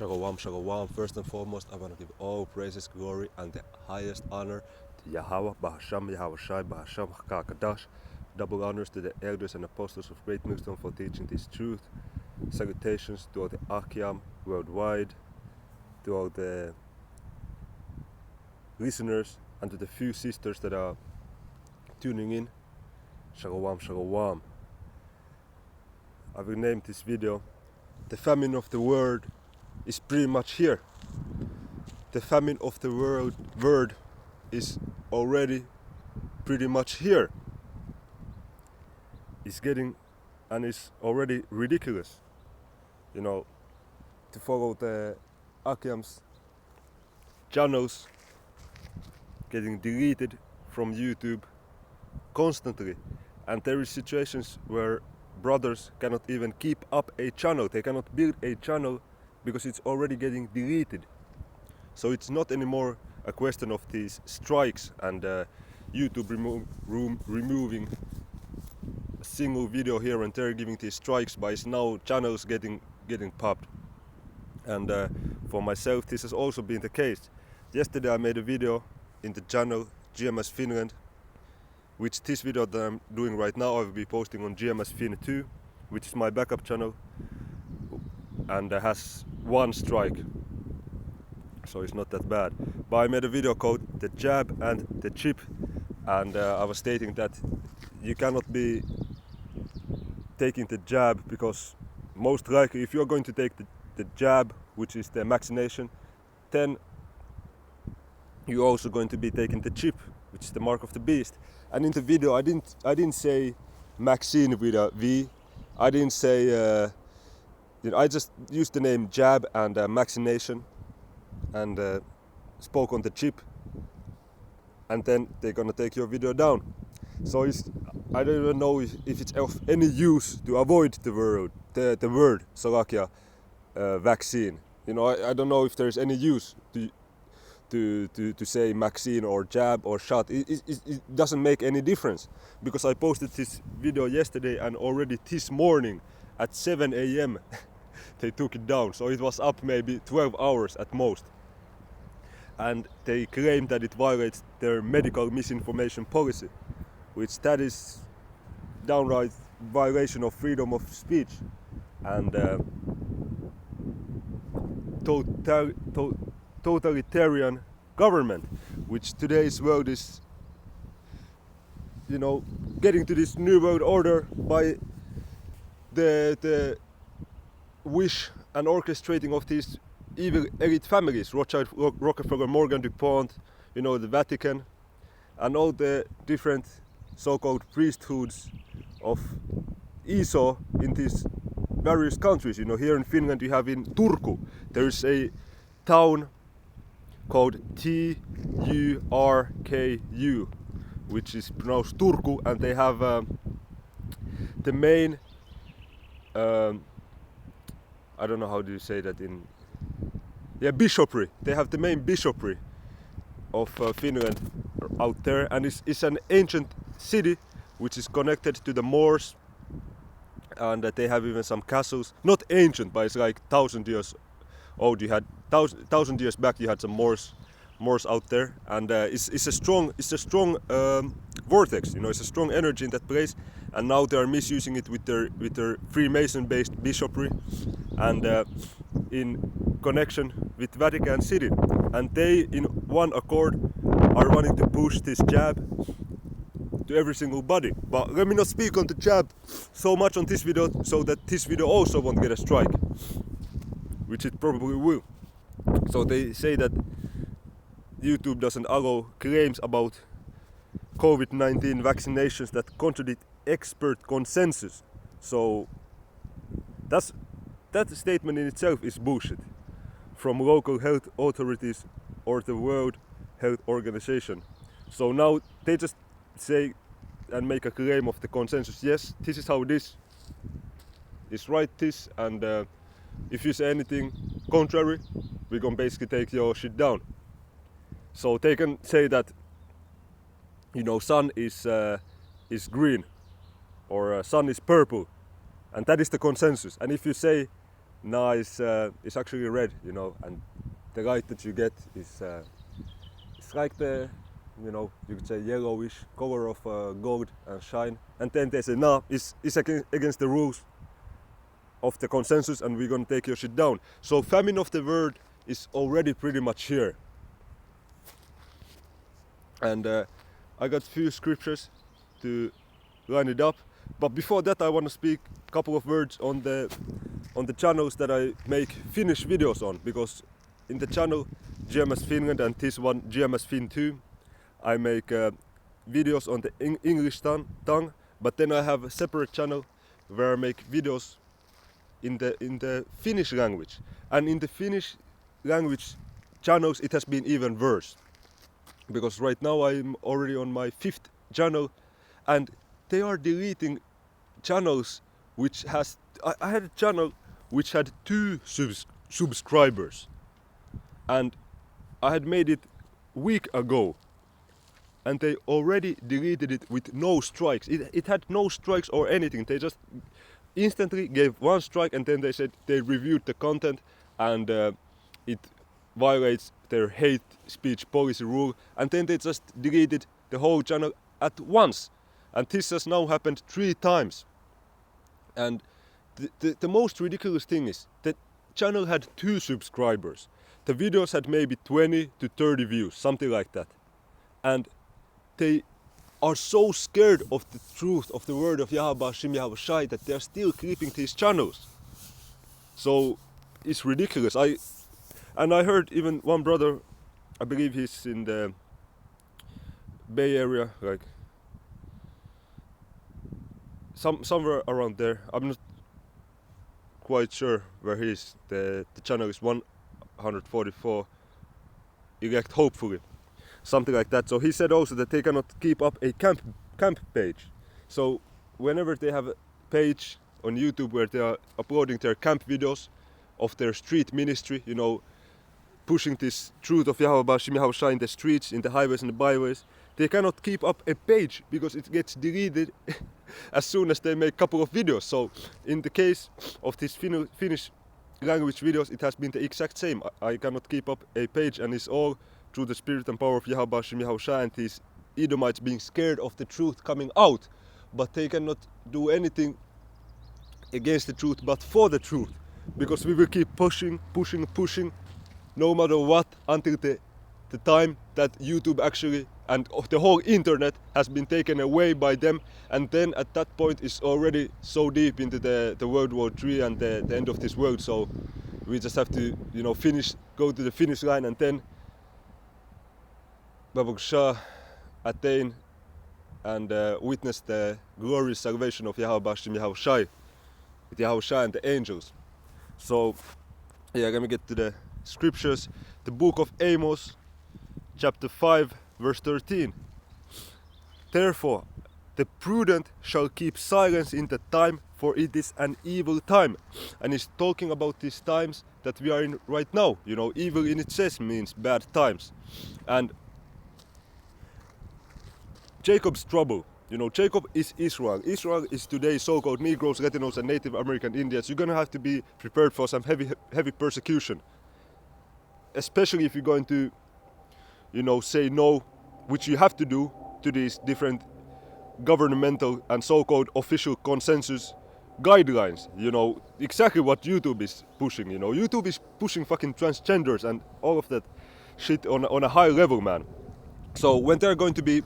Shalom, shalom. First and foremost, I want to give all praises, glory, and the highest honor to Yahweh, Bahasham, Yahweh Shai, Bahasham, Hakakadash. Double honors to the elders and apostles of Greatmillstone for teaching this truth. Salutations to all the Akyam worldwide, to all the listeners, and to the few sisters that are tuning in. Shalom, shalom. I will name this video "The Famine of the World is pretty much here." The famine of the world is already pretty much here. It's getting and is already ridiculous. You know, to follow the Akyam's channels getting deleted from YouTube constantly, and there is situations where brothers cannot even keep up a channel. They cannot build a channel because it's already getting deleted. So it's not anymore a question of these strikes and YouTube removing a single video here and there, giving these strikes, but it's now channels getting popped. And for myself, this has also been the case. Yesterday I made a video in the channel GMS Finland, which this video that I'm doing right now I will be posting on GMS Fin 2, which is my backup channel, and has one strike, so it's not that bad. But I made a video called "The Jab and the Chip," and I was stating that you cannot be taking the jab, because most likely if you're going to take the jab, which is the vaccination, then you're also going to be taking the chip, which is the mark of the beast. And in the video I didn't say vaccine with a V. I didn't say I just used the name jab and vaccination and spoke on the chip, and then they're gonna take your video down. So I don't even know if it's of any use to avoid the word Slovakia vaccine. You know, I don't know if there's any use to say vaccine or jab or shot. It doesn't make any difference, because I posted this video yesterday and already this morning at 7 a.m. they took it down, so it was up maybe 12 hours at most. And they claim that it violates their medical misinformation policy, which that is downright violation of freedom of speech and totalitarian government, which today's world is, you know, getting to this new world order by the wish and orchestrating of these evil elite families, Rothschild, Rockefeller, Morgan, Pont, you know, the Vatican, and all the different so-called priesthoods of ESAU in these various countries. You know, here in Finland you have in Turku, there is a town called Turku, which is pronounced Turku, and they have the main I don't know how do you say that in bishopry. They have the main bishopry of Finland out there, and it's an ancient city which is connected to the moors, and they have even some castles. Not ancient, but it's like 1,000 years old. You had 1,000 years back you had some moors out there, and it's a strong vortex. You know, it's a strong energy in that place, and now they are misusing it with their Freemason-based bishopry and in connection with Vatican City, and they in one accord are wanting to push this jab to every single body. But let me not speak on the jab so much on this video, so that this video also won't get a strike, which it probably will. So they say that YouTube doesn't allow claims about COVID-19 vaccinations that contradict expert consensus. So that statement in itself is bullshit from local health authorities or the World Health Organization. So now they just say and make a claim of the consensus. Yes, this is how it is. It's right this, and if you say anything contrary, we're gonna basically take your shit down. So they can say that, you know, sun is green or sun is purple, and that is the consensus. And if you say now is actually red, you know, and the light that you get is it's like the, you know, you could say yellowish color of gold and shine. And then they say, nah, it's against the rules of the consensus, and we're gonna take your shit down. So famine of the word is already pretty much here. And I got few scriptures to line it up. But before that, I want to speak a couple of words on the channels that I make Finnish videos on, because in the channel GMS Finland and this one GMS Fin 2, I make videos on the English tongue, but then I have a separate channel where I make videos in the Finnish language. And in the Finnish language channels it has been even worse, because right now I'm already on my 5th channel, and they are deleting channels which has... I had a channel which had 2 subscribers, and I had made it a week ago, and they already deleted it with no strikes. It had no strikes or anything. They just instantly gave 1 strike, and then they said they reviewed the content and it violates their hate speech policy rule, and then they just deleted the whole channel at once. And this has now happened 3 times. And the most ridiculous thing is that channel had 2 subscribers. The videos had maybe 20 to 30 views, something like that. And they are so scared of the truth of the word of Yahweh Hashem Yahweh Shai that they are still keeping these channels. So it's ridiculous. I heard even one brother, I believe he's in the Bay Area, like somewhere around there. I'm not quite sure where he is. The channel is 144 elect, hopefully, something like that. So he said also that they cannot keep up a camp page. So whenever they have a page on YouTube where they are uploading their camp videos of their street ministry, you know, pushing this truth of Yahweh Hashem Yahweh Shai in the streets, in the highways and the byways, they cannot keep up a page because it gets deleted as soon as they make a couple of videos. So in the case of these Finnish language videos, it has been the exact same. I cannot keep up a page, and it's all through the spirit and power of Yahweh Hashem Yahweh Shai and these Edomites being scared of the truth coming out. But they cannot do anything against the truth but for the truth, because we will keep pushing no matter what until the time that YouTube actually and the whole internet has been taken away by them, and then at that point it's already so deep into the World War III and the end of this world. So we just have to, you know, go to the finish line, and then Baruch Shah attain and witness the glorious salvation of Yahweh Hashem Yahweh Shai, with Yahweh Shai and the angels. So yeah, let me get to the scriptures. The book of Amos, chapter 5, verse 13. Therefore, the prudent shall keep silence in the time, for it is an evil time. And he's talking about these times that we are in right now. You know, evil in itself means bad times. And Jacob's trouble. You know, Jacob is Israel. Israel is today so-called Negroes, Latinos and Native American Indians. You're gonna have to be prepared for some heavy persecution. Especially if you're going to, you know, say no, which you have to do, to these different governmental and so-called official consensus guidelines. You know, exactly what YouTube is pushing. You know, YouTube is pushing fucking transgenders and all of that shit on a high level, man. So when they're going to be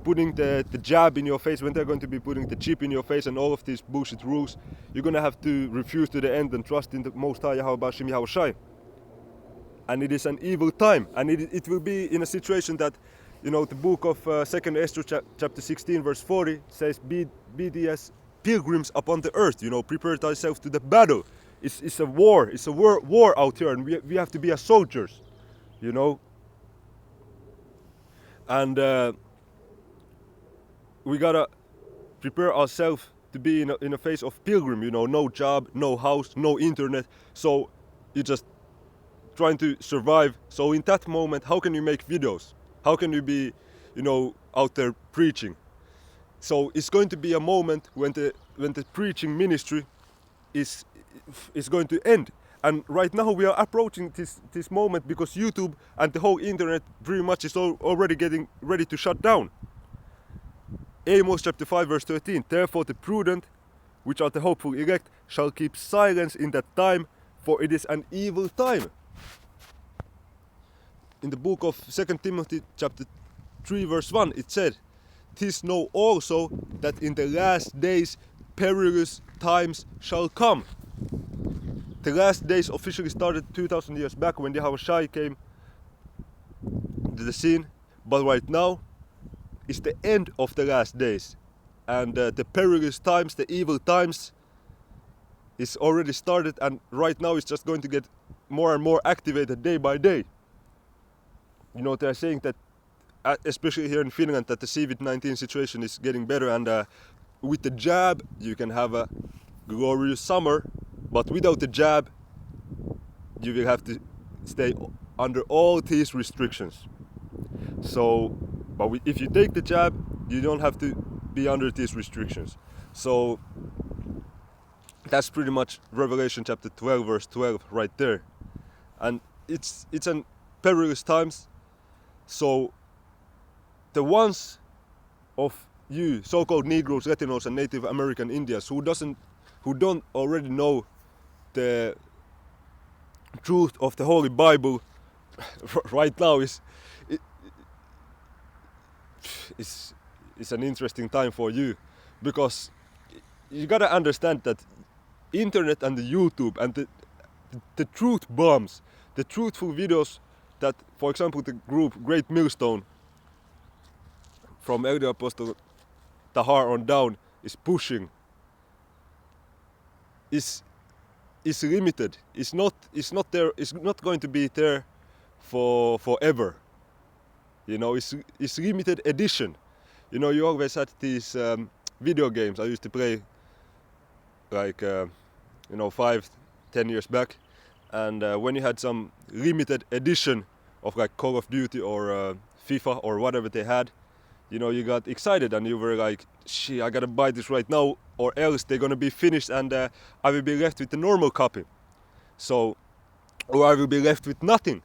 putting the jab in your face, when they're going to be putting the chip in your face and all of these bullshit rules, you're gonna have to refuse to the end and trust in the Most High Yahweh Hashem Yahweh Shai. And it is an evil time, and it will be in a situation that, you know, the book of 2nd Ezra chapter 16 verse 40 says, be as pilgrims upon the earth, you know, prepare thyself to the battle. It's a war, it's a war out here, and we have to be as soldiers, you know. And we gotta prepare ourselves to be in a phase of pilgrim, you know, no job, no house, no internet, so you just trying to survive. So in that moment, how can you make videos? How can you be, you know, out there preaching? So it's going to be a moment when the preaching ministry is is going to end. And right now we are approaching this moment because YouTube and the whole internet pretty much is already getting ready to shut down. Amos chapter 5 verse 13. Therefore the prudent, which are the hopeful elect, shall keep silence in that time, for it is an evil time. In the book of 2 Timothy chapter 3 verse 1 it said, "'Tis know also that in the last days perilous times shall come." The last days officially started 2000 years back when the Yahushua came to the scene, but right now is the end of the last days, and the perilous times, the evil times, is already started, and right now it's just going to get more and more activated day by day. You know, they're saying that, especially here in Finland, that the COVID-19 situation is getting better, and with the jab you can have a glorious summer, but without the jab you will have to stay under all these restrictions. So, but if you take the jab, you don't have to be under these restrictions. So that's pretty much Revelation chapter 12 verse 12 right there. And it's an perilous times. So the ones of you so-called Negroes, Latinos and Native American Indians who don't already know the truth of the Holy Bible right now is an interesting time for you, because you gotta understand that internet and the YouTube and the truth bombs, the truthful videos that, for example, the group Greatmillstone from Elder Apostle Tahar on down is pushing is limited. It's not there. It's not going to be there for forever. You know, it's limited edition. You know, you always had these video games I used to play, like 5-10 years back, and when you had some limited edition of like Call of Duty or FIFA or whatever they had, you know, you got excited and you were like, "Shit, I gotta buy this right now, or else they're gonna be finished and I will be left with the normal copy. So, or I will be left with nothing."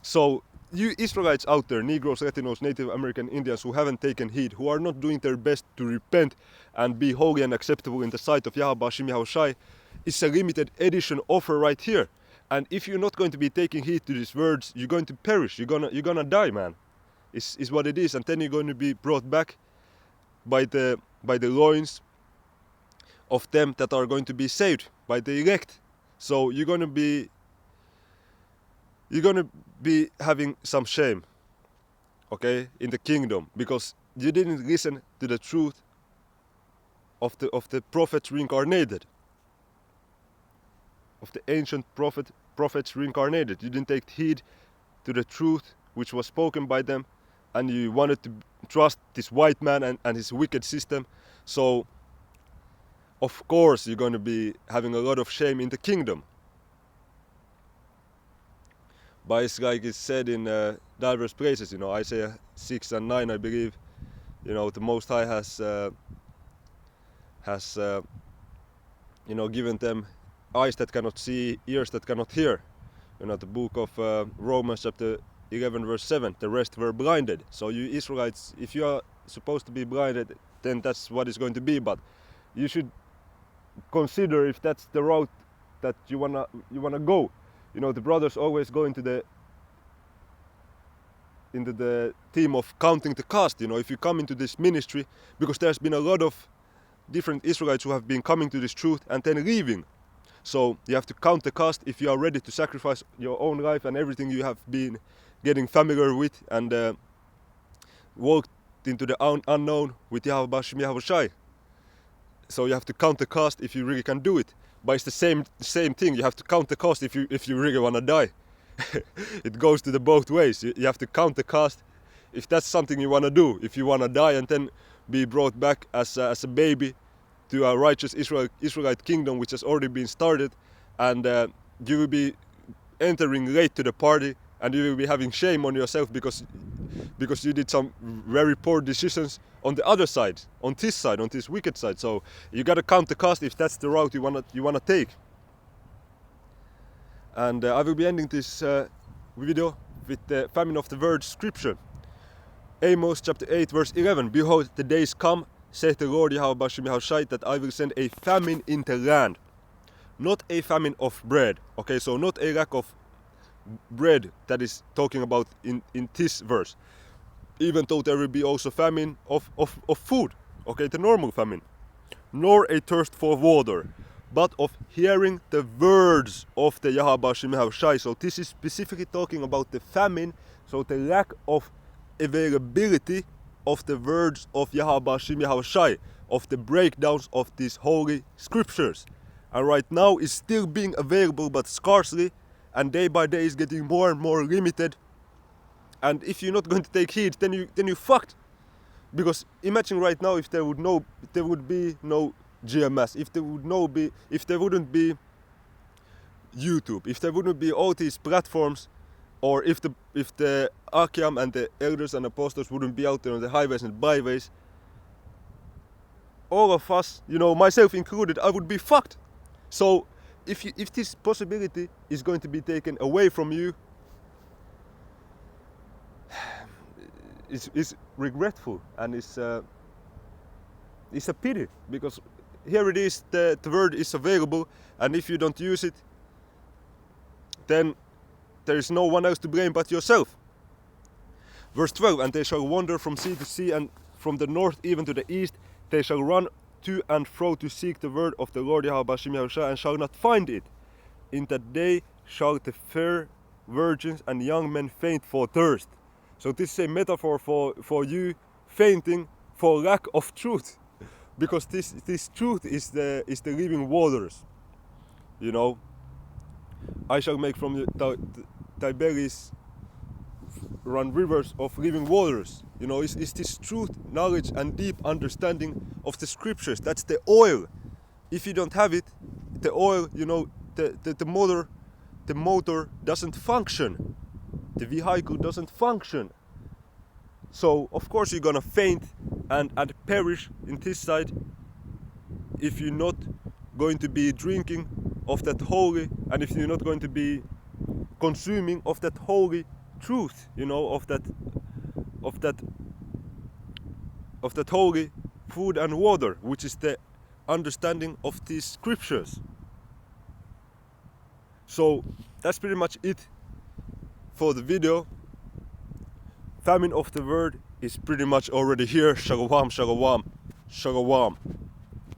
So you Israelites out there, Negroes, Latinos, Native American Indians who haven't taken heed, who are not doing their best to repent and be holy and acceptable in the sight of Yahweh Hashem Yahushai, it's a limited edition offer right here. And if you're not going to be taking heed to these words, you're going to perish. You're gonna die, man. Is what it is, and then you're going to be brought back by the loins of them that are going to be saved by the elect. So you're going to be having some shame, okay, in the kingdom, because you didn't listen to the truth of the prophets reincarnated, of the ancient prophets reincarnated. You didn't take heed to the truth which was spoken by them, and you wanted to trust this white man and his wicked system. So of course you're going to be having a lot of shame in the kingdom. But it's like it's said in diverse places, you know, Isaiah 6 and 9, I believe, you know, the Most High has given them eyes that cannot see, ears that cannot hear. You know, the book of Romans chapter 11 verse 7, the rest were blinded. So you Israelites, if you are supposed to be blinded, then that's what it's going to be. But you should consider if that's the route that you wanna go. You know, the brothers always go into the theme of counting the cost. You know, if you come into this ministry, because there's been a lot of different Israelites who have been coming to this truth and then leaving. So you have to count the cost if you are ready to sacrifice your own life and everything you have been getting familiar with, and walk into the unknown with Yahweh Hashem Yahushai. So you have to count the cost if you really can do it. But it's the same thing. You have to count the cost if you really wanna die. It goes to the both ways. You have to count the cost if that's something you wanna do. If you wanna die and then be brought back as a baby to a righteous Israelite kingdom which has already been started, and you will be entering late to the party, and you will be having shame on yourself because you did some very poor decisions on the other side, on this wicked side. So you gotta count the cost if that's the route you wanna take. And I will be ending this video with the famine of the word scripture. Amos chapter 8 verse 11. Behold, the days come, saith the Lord Yahweh, that I will send a famine in the land. Not a famine of bread. Okay, so not a lack of bread that is talking about in this verse. Even though there will be also famine of food. Okay, the normal famine. Nor a thirst for water, but of hearing the words of the Yahweh. So this is specifically talking about the famine, so the lack of availability of the words of Yahweh, of the breakdowns of these holy scriptures. And right now it's still being available, but scarcely, and day by day is getting more and more limited. And if you're not going to take heed, then you fucked. Because imagine right now if there would be no GMS, if there wouldn't be YouTube, if there wouldn't be all these platforms, or if the Archangel and the elders and apostles wouldn't be out there on the highways and byways, all of us, myself included, I would be fucked. So if this possibility is going to be taken away from you, it's regretful, and it's a pity, because here it is, the word is available, and if you don't use it, then there is no one else to blame but yourself. Verse 12, and they shall wander from sea to sea, and from the north even to the east, they shall run to and fro to seek the word of the Lord Yahweh, and shall not find it. In that day shall the fair virgins and young men faint for thirst. So this is a metaphor for you fainting for lack of truth, because this truth is the living waters. I shall make from thy bellies run rivers of living waters. It's this truth, knowledge, and deep understanding of the scriptures. That's the oil. If you don't have it, the oil, the motor doesn't function. The vehicle doesn't function. So of course you're gonna faint and perish in this side if you're not going to be drinking of that holy, and if you're not going to be consuming of that holy truth, of that holy food and water, which is the understanding of these scriptures. So that's pretty much it for the video. Famine of the word is pretty much already here. Shalom, shalom, shalom.